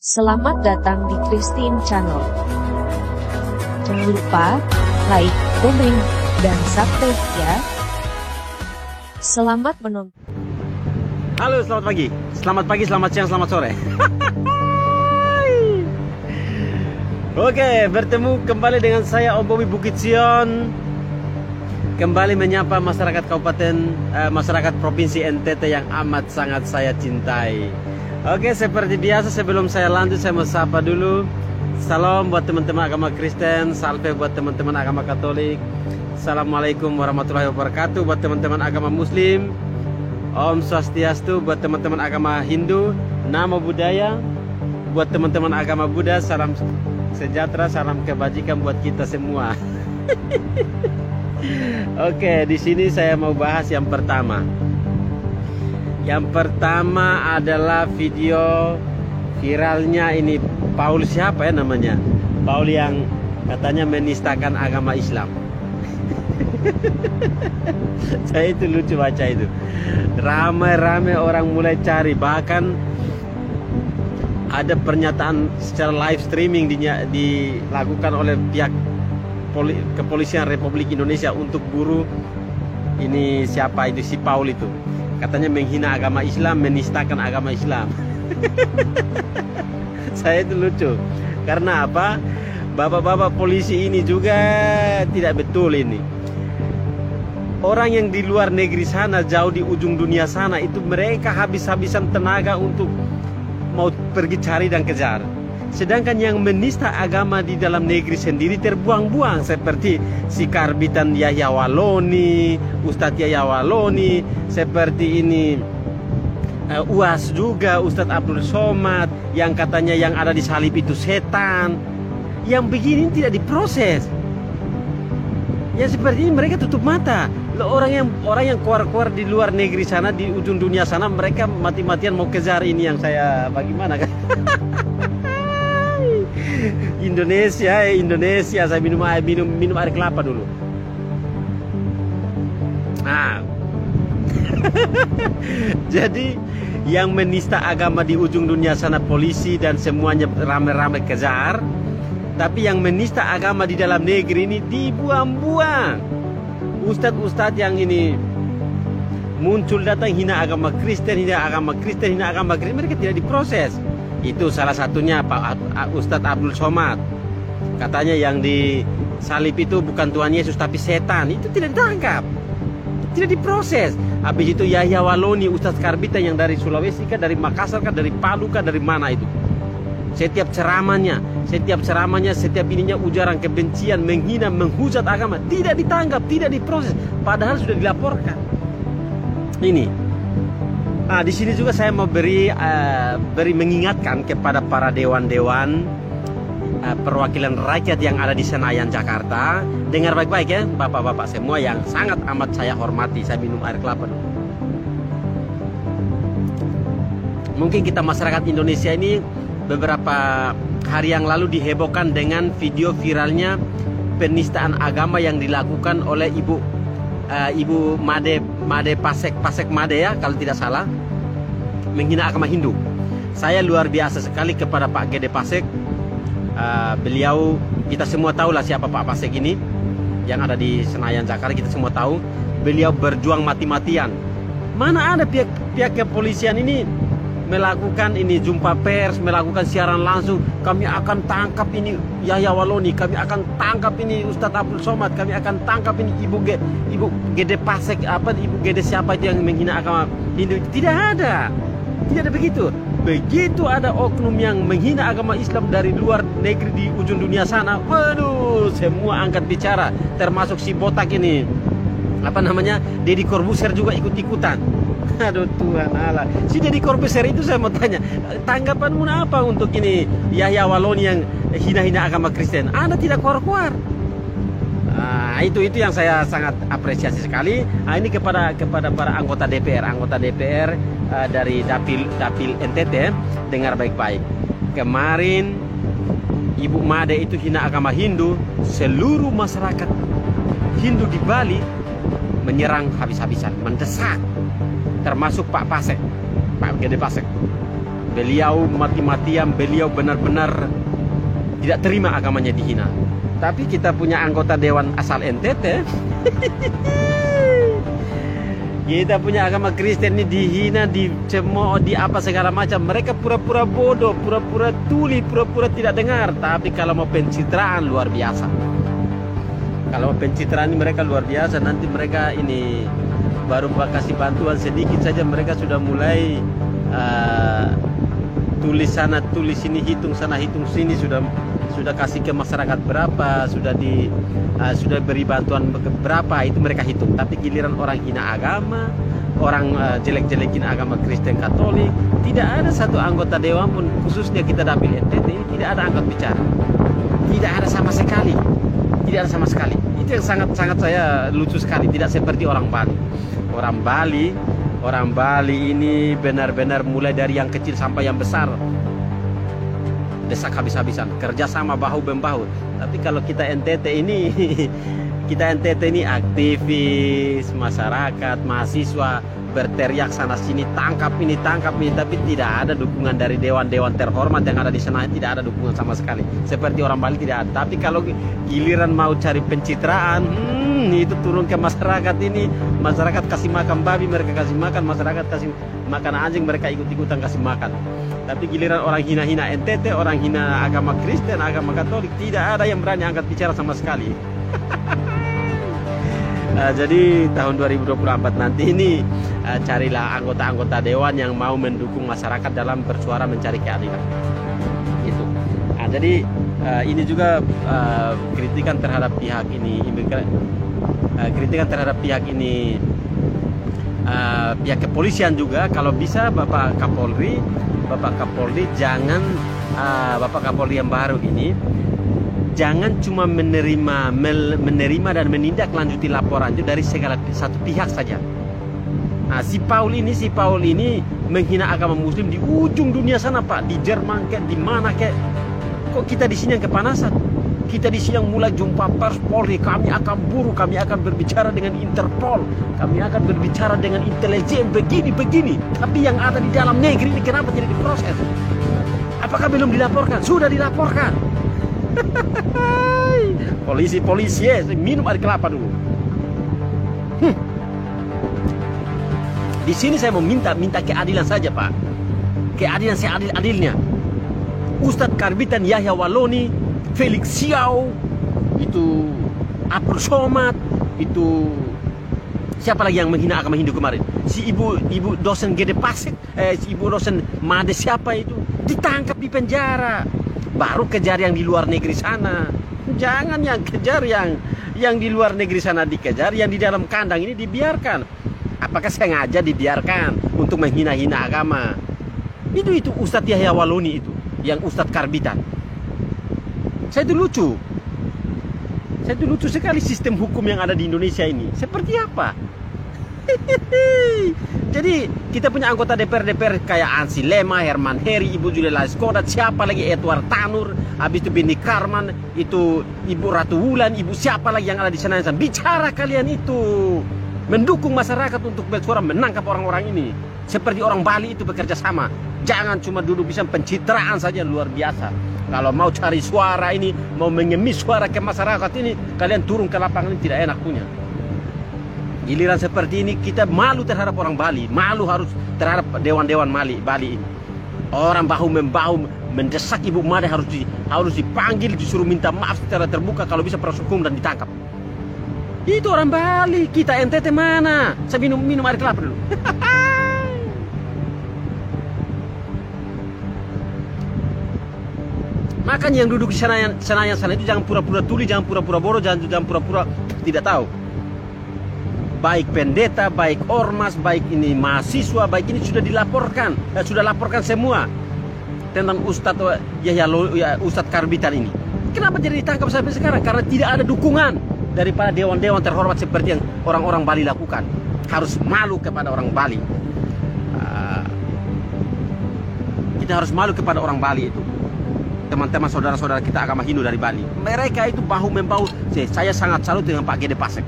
Selamat datang di Christine Channel. Jangan lupa like, komen, dan subscribe ya. Selamat menonton. Halo, selamat pagi. Selamat pagi, selamat siang, selamat sore. Oke, bertemu kembali dengan saya Om Bobi Bukit Sion. Kembali menyapa masyarakat masyarakat Provinsi NTT yang amat sangat saya cintai. Oke, seperti biasa sebelum saya lanjut saya mau sapa dulu. Salam buat teman-teman agama Kristen, salve buat teman-teman agama Katolik. Assalamualaikum warahmatullahi wabarakatuh buat teman-teman agama Muslim. Om Swastiastu buat teman-teman agama Hindu. Namo Buddhaya buat teman-teman agama Buddha. Salam sejahtera, salam kebajikan buat kita semua. Oke, di sini saya mau bahas yang pertama. Yang pertama adalah video viralnya ini Paul siapa ya namanya? Paul yang katanya menistakan agama Islam. Saya itu lucu baca itu. Ramai-ramai orang mulai cari, bahkan ada pernyataan secara live streaming dilakukan oleh pihak Kepolisian Republik Indonesia untuk buru ini siapa itu si Paul itu. Katanya menghina agama Islam, menistakan agama Islam. Saya itu lucu. Karena apa? Bapak-bapak polisi ini juga tidak betul ini. Orang yang di luar negeri sana, jauh di ujung dunia sana, itu mereka habis-habisan tenaga untuk mau pergi cari dan kejar. Sedangkan yang menista agama di dalam negeri sendiri terbuang-buang, seperti si Karbitan Yahya Waloni, Ustadz Yahya Waloni, seperti ini UAS juga, Ustadz Abdul Somad, yang katanya yang ada di salib itu setan. Yang begini tidak diproses. Ya seperti ini mereka tutup mata. Orang yang keluar-keluar di luar negeri sana, di ujung dunia sana, mereka mati-matian mau kejar ini yang saya bagaimana kan? Indonesia, saya minum air kelapa dulu. Nah, jadi yang menista agama di ujung dunia sana polisi dan semuanya ramai-ramai kejar, tapi yang menista agama di dalam negeri ini dibuang-buang. Ustadz-ustadz yang ini muncul datang hina agama Kristen, mereka tidak diproses. Itu salah satunya Pak Ustadz Abdul Somad. Katanya yang di salib itu bukan Tuhan Yesus tapi setan. Itu tidak ditangkap, tidak diproses. Habis itu Yahya Waloni, Ustadz Karbitan yang dari Sulawesi kah, dari Makassar kah, dari Palu kah, dari mana itu. Setiap ceramahnya, setiap ininya ujaran kebencian, menghina, menghujat agama, tidak ditangkap, tidak diproses. Padahal sudah dilaporkan. Ini. Nah, di sini juga saya mau beri mengingatkan kepada para dewan-dewan perwakilan rakyat yang ada di Senayan Jakarta. Dengar baik-baik ya, bapak-bapak semua yang sangat amat saya hormati. Saya minum air kelapa dulu. Mungkin kita masyarakat Indonesia ini beberapa hari yang lalu dihebohkan dengan video viralnya penistaan agama yang dilakukan oleh Ibu Made Pasek Made ya kalau tidak salah, menghina agama Hindu. Saya luar biasa sekali kepada Pak Gede Pasek. Beliau, kita semua tahu lah siapa Pak Pasek ini yang ada di Senayan Jakarta, kita semua tahu. Beliau berjuang mati-matian. Mana ada pihak kepolisian ini melakukan ini jumpa pers, melakukan siaran langsung. Kami akan tangkap ini Yahya Waloni, kami akan tangkap ini Ustadz Abdul Somad, kami akan tangkap ini Ibu Gede Pasek, Ibu Gede siapa itu yang menghina agama Hindu. Tidak ada begitu. Begitu ada oknum yang menghina agama Islam dari luar negeri di ujung dunia sana, waduh, semua angkat bicara, termasuk si botak ini, Deddy Corbuzier juga ikut-ikutan. Aduh Tuhan Allah, si Deddy Corbuzier itu saya mau tanya, tanggapanmu apa untuk ini Yahya Waloni yang hina-hina agama Kristen? Anda tidak keluar-keluar. Nah, itu yang saya sangat apresiasi sekali. Nah, ini kepada para anggota DPR dari Dapil NTT, dengar baik-baik. Kemarin Ibu Made itu hina agama Hindu, seluruh masyarakat Hindu di Bali menyerang habis-habisan, mendesak, termasuk Pak Gede Pasek. Beliau mati-matian, beliau benar-benar tidak terima agamanya dihina. Tapi kita punya anggota dewan asal NTT, kita punya agama Kristen ini dihina, dicemooh, di apa segala macam. Mereka pura-pura bodoh, pura-pura tuli, pura-pura tidak dengar. Tapi kalau mau pencitraan luar biasa. Kalau mau pencitraan ini mereka luar biasa. Nanti mereka ini baru kasih bantuan sedikit saja, mereka sudah mulai tulis sana, tulis sini, hitung sana, hitung sini, sudah kasih ke masyarakat berapa, sudah beri bantuan berapa, itu mereka hitung. Tapi giliran orang hina agama, orang jelek-jelekin agama Kristen Katolik, tidak ada satu anggota dewan pun, khususnya kita dapil NTT ini tidak ada angkat bicara, tidak ada sama sekali, tidak ada sama sekali. Itu yang sangat saya lucu sekali. Tidak seperti orang Bali. Orang Bali ini benar-benar mulai dari yang kecil sampai yang besar desak habis-habisan, kerjasama bahu-membahu. Tapi kalau kita NTT ini aktivis, masyarakat, mahasiswa berteriak sana sini, tangkap ini, tapi tidak ada dukungan dari dewan-dewan terhormat yang ada di sana, tidak ada dukungan sama sekali. Seperti orang Bali tidak ada. Tapi kalau giliran mau cari pencitraan, itu turun ke masyarakat ini, masyarakat kasih makan babi, mereka kasih makan, masyarakat kasih makan anjing, mereka ikut-ikutan kasih makan. Tapi giliran orang hina-hina NTT, orang hina agama Kristen, agama Katolik, tidak ada yang berani angkat bicara sama sekali. Jadi tahun 2024 nanti ini carilah anggota-anggota dewan yang mau mendukung masyarakat dalam bersuara mencari keadilan. Gitu. Jadi ini juga kritikan terhadap pihak ini, kritikan terhadap pihak ini, pihak kepolisian juga. Kalau bisa Bapak Kapolri jangan, Bapak Kapolri yang baru ini jangan cuma menerima dan menindaklanjuti laporan itu dari segala satu pihak saja. Nah, si Paul ini menghina agama Muslim di ujung dunia sana, Pak, di Jerman kayak di mana kayak. Kok kita di sini yang kepanasan? Kita di sini yang mulai jumpa pers Polri, kami akan buru, kami akan berbicara dengan Interpol, kami akan berbicara dengan intelijen begini. Tapi yang ada di dalam negeri ini kenapa tidak diproses? Apakah belum dilaporkan? Sudah dilaporkan. Polisi minum air kelapa dulu. Di sini saya mau minta keadilan saja, Pak. Keadilan seadil-adilnya. Ustadz Karbitan Yahya Waloni, Felix Xiao, itu Abdul Somad, itu siapa lagi yang menghina agama Hindu kemarin? Si ibu dosen Gede Pasek, si ibu dosen Made siapa itu? Ditangkap di penjara. Baru kejar yang di luar negeri sana. Jangan yang kejar yang di luar negeri sana dikejar, yang di dalam kandang ini dibiarkan. Apakah sengaja dibiarkan untuk menghina-hina agama? Itu Ustadz Yahya Waloni itu, yang Ustadz Karbitan. Saya itu lucu sekali sistem hukum yang ada di Indonesia ini. Seperti apa? Jadi kita punya anggota DPR kayak Ansi Lema, Herman Heri, Ibu Julia Skodat, siapa lagi, Edward Tanur, habis itu Bini Karman, itu Ibu Ratu Wulan, Ibu siapa lagi yang ada di sana. Bicara kalian itu, mendukung masyarakat untuk bersuara menangkap orang-orang ini. Seperti orang Bali itu bekerja sama. Jangan cuma duduk bisa pencitraan saja, luar biasa. Kalau mau cari suara ini, mau mengemis suara ke masyarakat ini, kalian turun ke lapangan ini tidak enak punya. Giliran seperti ini kita malu terhadap orang Bali, malu harus terhadap dewan-dewan Bali ini. Orang bahu-membahu mendesak Ibu Made harus dipanggil, disuruh minta maaf secara terbuka, kalau bisa proses hukum dan ditangkap. Itu orang Bali. Kita NTT mana? Saya minum air kelapa dulu. Makanya yang duduk di Senayan sana itu jangan pura-pura tuli, jangan pura-pura bodoh, jangan pura-pura tidak tahu. Baik pendeta, baik ormas, baik ini mahasiswa, baik ini sudah dilaporkan, sudah laporkan semua tentang Ustadz Ustadz Karbitan ini. Kenapa jadi ditangkap sampai sekarang? Karena tidak ada dukungan daripada dewan-dewan terhormat seperti yang orang-orang Bali lakukan. Harus malu kepada orang Bali. Kita harus malu kepada orang Bali itu. Teman-teman saudara-saudara kita agama Hindu dari Bali. Mereka itu bahu-membahu. Saya sangat salut dengan Pak Gede Pasek.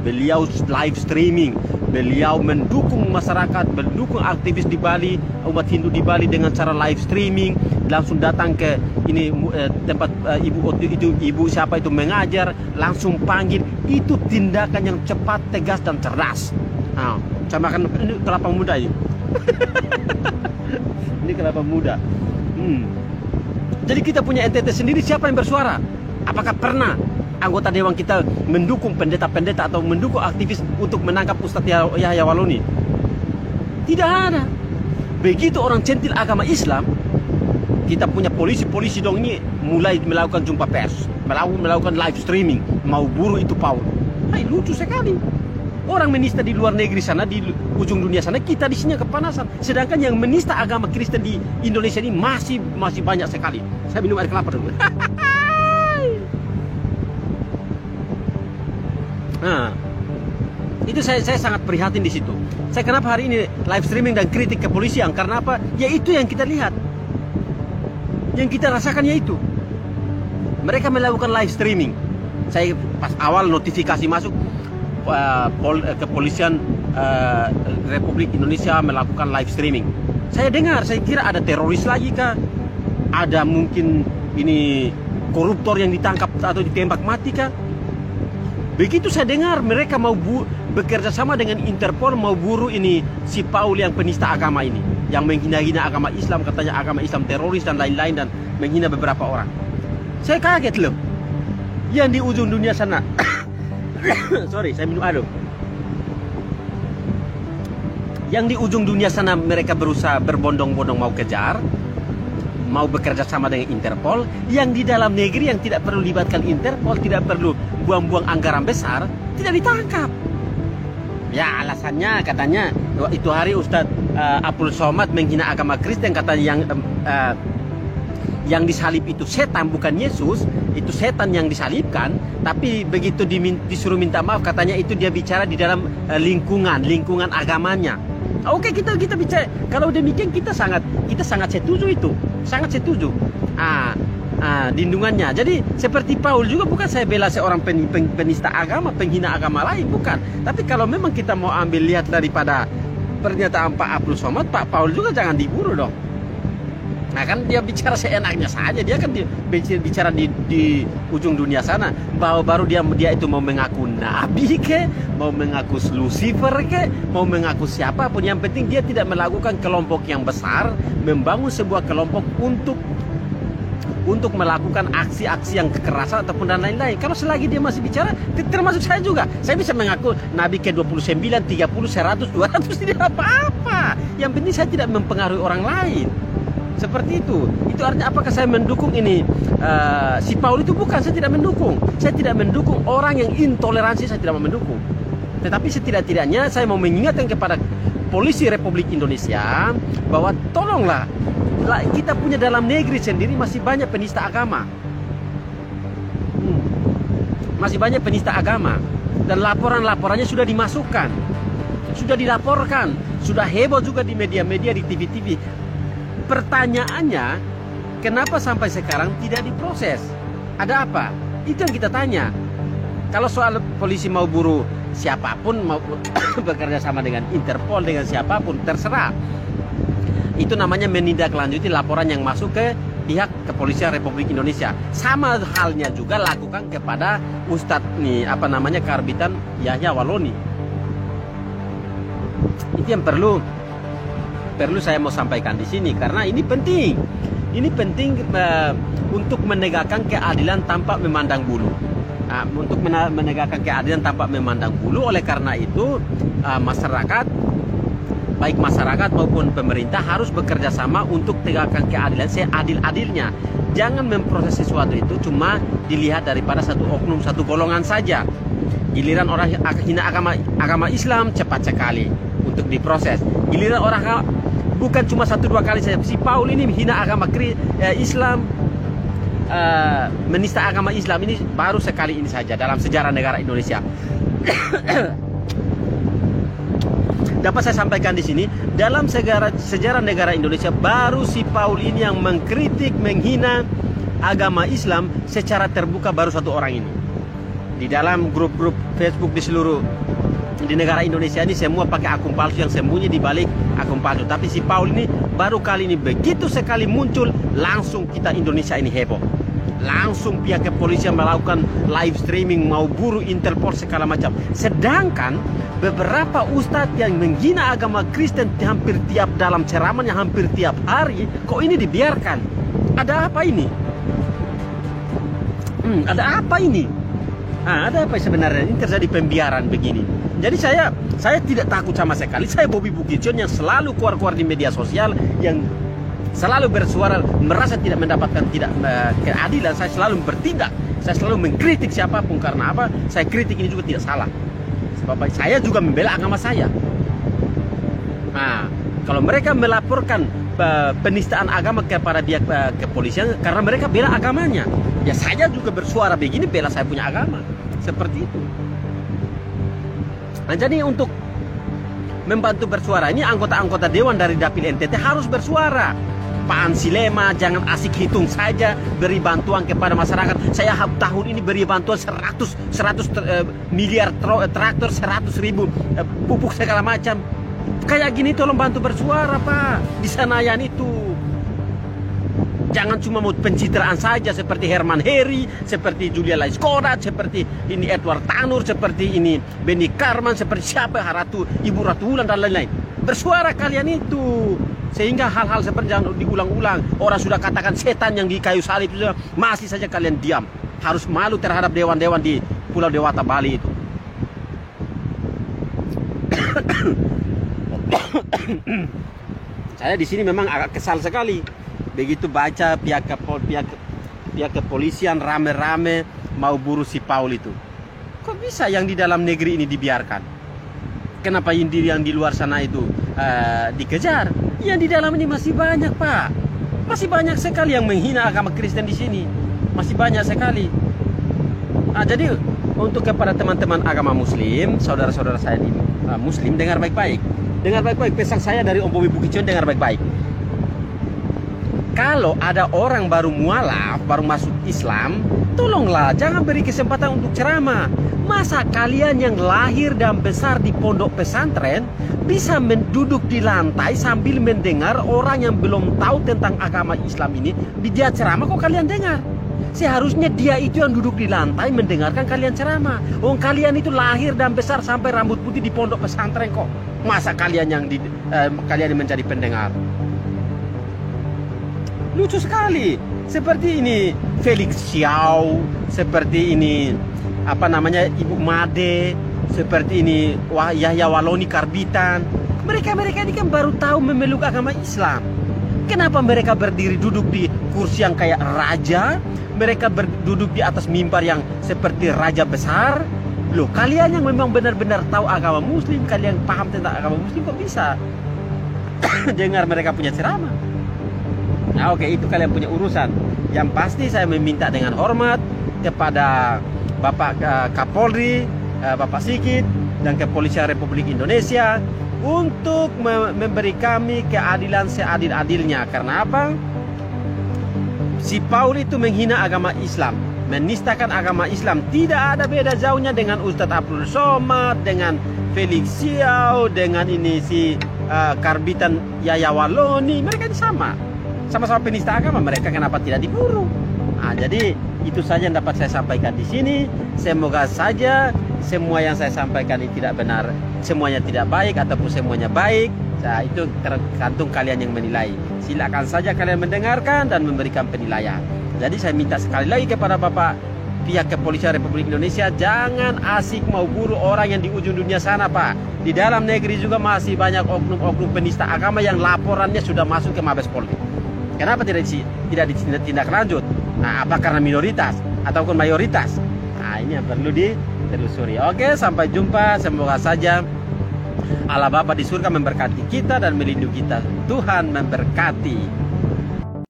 beliau live streaming, beliau mendukung masyarakat, mendukung aktivis di Bali, umat Hindu di Bali dengan cara live streaming, langsung datang ke ini tempat ibu siapa itu mengajar, langsung panggil. Itu tindakan yang cepat, tegas dan cerdas. Nah, saya makan ini kelapa muda ini. Ini kelapa muda. Jadi kita punya NTT sendiri, siapa yang bersuara? Apakah pernah anggota dewan kita mendukung pendeta-pendeta atau mendukung aktivis untuk menangkap Ustadz Yahya Waloni? Tidak ada. Begitu orang centil agama Islam, kita punya polisi-polisi dong ini mulai melakukan jumpa pers, melakukan live streaming, mau buruh itu Paul. Hai, lucu sekali. Orang menista di luar negeri sana, di ujung dunia sana, kita di sini kepanasan. Sedangkan yang menista agama Kristen di Indonesia ini masih banyak sekali. Saya minum air kelapa dulu. Nah, itu saya sangat prihatin di situ. Saya kenapa hari ini live streaming dan kritik kepolisian? Karena apa? Ya itu yang kita lihat, yang kita rasakan yaitu mereka melakukan live streaming. Saya pas awal notifikasi masuk, kepolisian Republik Indonesia melakukan live streaming. Saya dengar, saya kira ada teroris lagi kah? Ada mungkin ini koruptor yang ditangkap atau ditembak mati kah? Begitu saya dengar mereka mau bekerja sama dengan Interpol, mau buruh ini si Paul yang penista agama ini, yang menghina-hina agama Islam, katanya agama Islam teroris dan lain-lain, dan menghina beberapa orang. Saya kaget loh. Yang di ujung dunia sana sorry, saya minum air. Yang di ujung dunia sana mereka berusaha berbondong-bondong mau kejar, mau bekerja sama dengan Interpol. Yang di dalam negeri yang tidak perlu libatkan Interpol, tidak perlu buang-buang anggaran besar, tidak ditangkap. Ya alasannya katanya itu hari Ustadz Abdul Somad menghina agama Kristen, katanya yang disalib itu setan bukan Yesus, itu setan yang disalibkan. Tapi begitu disuruh minta maaf, katanya itu dia bicara di dalam lingkungan agamanya. Oke, kita bicara. Kalau demikian kita sangat setuju itu, sangat setuju. Lindungannya. Jadi seperti Paul juga, bukan saya bela seorang penista agama, penghina agama lain, bukan. Tapi kalau memang kita mau ambil lihat daripada pernyataan Pak Abdul Somad, Pak Paul juga jangan diburu dong. Nah kan dia bicara seenaknya saja, dia kan bicara di ujung dunia sana, bahwa baru dia itu mau mengaku nabi ke, mau mengaku Lucifer ke, mau mengaku siapapun, yang penting dia tidak melakukan kelompok yang besar, membangun sebuah kelompok untuk melakukan aksi-aksi yang kekerasan ataupun dan lain-lain. Kalau selagi dia masih bicara, termasuk saya juga, saya bisa mengaku nabi ke 29, 30, 100, 200, tidak apa-apa. Yang penting saya tidak mempengaruhi orang lain. Seperti itu. Itu artinya apakah saya mendukung ini si Paul itu? Bukan, saya tidak mendukung. Saya tidak mendukung orang yang intoleransi, saya tidak mau mendukung. Tetapi setidak-tidaknya saya mau mengingatkan kepada polisi Republik Indonesia bahwa tolonglah, kita punya dalam negeri sendiri masih banyak penista agama. Masih banyak penista agama. Dan laporannya sudah dimasukkan, sudah dilaporkan, sudah heboh juga di media-media, di TV-TV. Pertanyaannya, kenapa sampai sekarang tidak diproses? Ada apa? Itu yang kita tanya. Kalau soal polisi mau buruh siapapun, mau bekerja sama dengan Interpol, dengan siapapun, terserah. Itu namanya menindaklanjuti laporan yang masuk ke pihak kepolisian Republik Indonesia. Sama halnya juga lakukan kepada Ustadz Karbitan Yahya Waloni. Itu yang perlu saya mau sampaikan di sini, karena ini penting. Ini penting untuk menegakkan keadilan tanpa memandang bulu. Untuk menegakkan keadilan tanpa memandang bulu. Oleh karena itu masyarakat, baik masyarakat maupun pemerintah harus bekerja sama untuk tegakkan keadilan seadil-adilnya. Jangan memproses sesuatu itu cuma dilihat daripada satu oknum, satu golongan saja. Giliran orang hina agama Islam, cepat sekali untuk diproses. Giliran orang bukan cuma 1-2 kali saja. Si Paul ini hina agama Islam, menista agama Islam ini baru sekali ini saja dalam sejarah negara Indonesia. Dapat saya sampaikan di sini, dalam sejarah negara Indonesia baru si Paul ini yang mengkritik, menghina agama Islam secara terbuka, baru 1 orang ini. Di dalam grup-grup Facebook di negara Indonesia ini semua pakai akun palsu yang sembunyi di balik akun palsu. Tapi si Paul ini baru kali ini begitu sekali muncul, langsung kita Indonesia ini heboh. Langsung pihak kepolisian melakukan live streaming, mau buru Interpol segala macam. Sedangkan beberapa ustadz yang menghina agama Kristen hampir tiap dalam ceramahnya hampir tiap hari, kok ini dibiarkan? Ada apa ini? Ada apa ini? Ada apa sebenarnya? Ini terjadi pembiaran begini. Jadi saya tidak takut sama sekali. Saya Bobby Bukitjon yang selalu keluar-keluar di media sosial, yang selalu bersuara, merasa tidak mendapatkan keadilan. Saya selalu bertindak, saya selalu mengkritik siapapun. Karena apa? Saya kritik ini juga tidak salah. Sebab saya juga membela agama saya. Nah, kalau mereka melaporkan penistaan agama kepada pihak kepolisian karena mereka bela agamanya, ya saya juga bersuara begini, bela saya punya agama. Seperti itu. Nah, jadi untuk membantu bersuara ini, anggota-anggota dewan dari Dapil NTT harus bersuara. Pak Ansilema jangan asik hitung saja beri bantuan kepada masyarakat. Saya tahun ini beri bantuan 100 miliar traktor, 100.000 pupuk segala macam. Kayak gini tolong bantu bersuara, Pak, di Senayan itu. Jangan cuma mau pencitraan saja seperti Herman Heri, seperti Julia Laiskodat, seperti ini Edward Tanur, seperti ini Benny Karman, seperti siapa Ibu Ratu Wulan dan lain-lain. Bersuara kalian itu. Sehingga hal-hal seperti jangan diulang-ulang. Orang sudah katakan setan yang di kayu salib itu, masih saja kalian diam. Harus malu terhadap dewan-dewan di Pulau Dewata Bali itu. Saya di sini memang agak kesal sekali. Begitu baca pihak kepolisian rame-rame mau buru si Paul itu. Kok bisa yang di dalam negeri ini dibiarkan? Kenapa yang di luar sana itu dikejar? Yang di dalam ini masih banyak, Pak. Masih banyak sekali yang menghina agama Kristen di sini. Masih banyak sekali. Nah, jadi untuk kepada teman-teman agama Muslim, saudara-saudara saya di Muslim, dengar baik-baik. Dengar baik-baik pesan saya dari Om Bobby Bukitjon, dengar baik-baik. Kalau ada orang baru mualaf, baru masuk Islam, tolonglah jangan beri kesempatan untuk ceramah. Masa kalian yang lahir dan besar di pondok pesantren bisa duduk di lantai sambil mendengar orang yang belum tahu tentang agama Islam ini, dia ceramah kok kalian dengar? Seharusnya dia itu yang duduk di lantai mendengarkan kalian ceramah. Kalian itu lahir dan besar sampai rambut putih di pondok pesantren kok. Masa kalian yang kalian menjadi pendengar? Lucu sekali. Seperti ini Felix Xiao, seperti ini Ibu Made, seperti ini Yahya Waloni Karbitan. Mereka ini kan baru tahu memeluk agama Islam. Kenapa mereka berdiri duduk di kursi yang kayak raja? Mereka duduk di atas mimbar yang seperti raja besar. Loh, kalian yang memang benar-benar tahu agama Muslim, kalian paham tentang agama Muslim, kok bisa dengar mereka punya ceramah? Nah, oke, itu kalian punya urusan. Yang pasti saya meminta dengan hormat kepada Bapak Kapolri, Bapak Sigit, dan Kepolisian Republik Indonesia untuk memberi kami keadilan seadil-adilnya. Karena apa? Si Paul itu menghina agama Islam, menistakan agama Islam. Tidak ada beda jauhnya dengan Ustadz Abdul Somad, dengan Felix Xiao, dengan ini si Karbitan Yahya Waloni. Mereka ini sama-sama penista agama. Mereka kenapa tidak diburu? Nah, jadi itu saja yang dapat saya sampaikan di sini. Semoga saja semua yang saya sampaikan ini tidak benar, semuanya tidak baik ataupun semuanya baik. Nah, itu tergantung kalian yang menilai. Silakan saja kalian mendengarkan dan memberikan penilaian. Jadi saya minta sekali lagi kepada Bapak pihak Kepolisian Republik Indonesia, jangan asik mau buru orang yang di ujung dunia sana, Pak. Di dalam negeri juga masih banyak oknum-oknum penista agama yang laporannya sudah masuk ke Mabes Polri. Kenapa tidak ditindak lanjut? Nah, apa karena minoritas ataupun mayoritas? Nah, ini yang perlu ditelusuri. Oke, sampai jumpa. Semoga saja Allah Bapa di surga memberkati kita dan melindungi kita. Tuhan memberkati.